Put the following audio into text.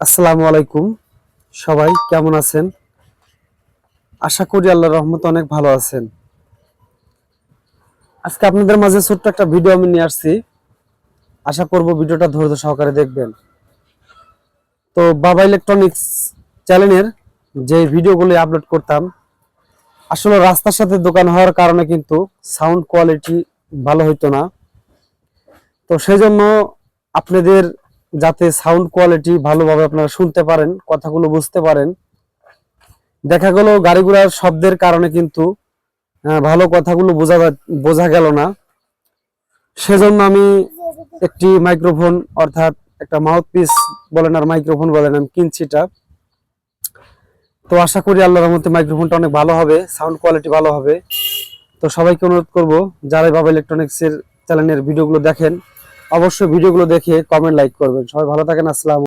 আসসালামু আলাইকুম। সবাই কেমন আছেন? আশা করি আল্লাহর রহমতে অনেক ভালো আছেন। আজকে আপনাদের মাঝে ছোট্ট একটা ভিডিও আমি নিয়ে আসছি। আশা করব ভিডিওটা ধৈর্য সহকারে দেখবেন। তো বাবা ইলেকট্রনিক্স চ্যানেলের যে ভিডিওগুলো আপলোড করতাম, আসলে রাস্তার সাথে দোকান হওয়ার কারণে কিন্তু সাউন্ড কোয়ালিটি ভালো হইতো না। তো সেই জন্য আপনাদের যাতে সাউন্ড কোয়ালিটি ভালোভাবে আপনারা শুনতে পারেন, কথাগুলো বুঝতে পারেন, দেখা গেল গাড়ি ঘোড়ার শব্দের কারণে কিন্তু ভালো কথাগুলো বোঝা গেল না। সেজন্য আমি একটি মাইক্রোফোন, অর্থাৎ একটা মাউথ পিস বলেন আর মাইক্রোফোন বলেন, আমি কিনছি এটা। তো আশা করি আল্লাহর রহমতে মাইক্রোফোনটা অনেক ভালো হবে, সাউন্ড কোয়ালিটি ভালো হবে। তো সবাইকে অনুরোধ করব, যারা বাবা ইলেকট্রনিক্সের চ্যানেলের ভিডিওগুলো দেখেন, অবশ্যই ভিডিওগুলো দেখে কমেন্ট লাইক করবেন। সবাই ভালো থাকেন। আসসালাম।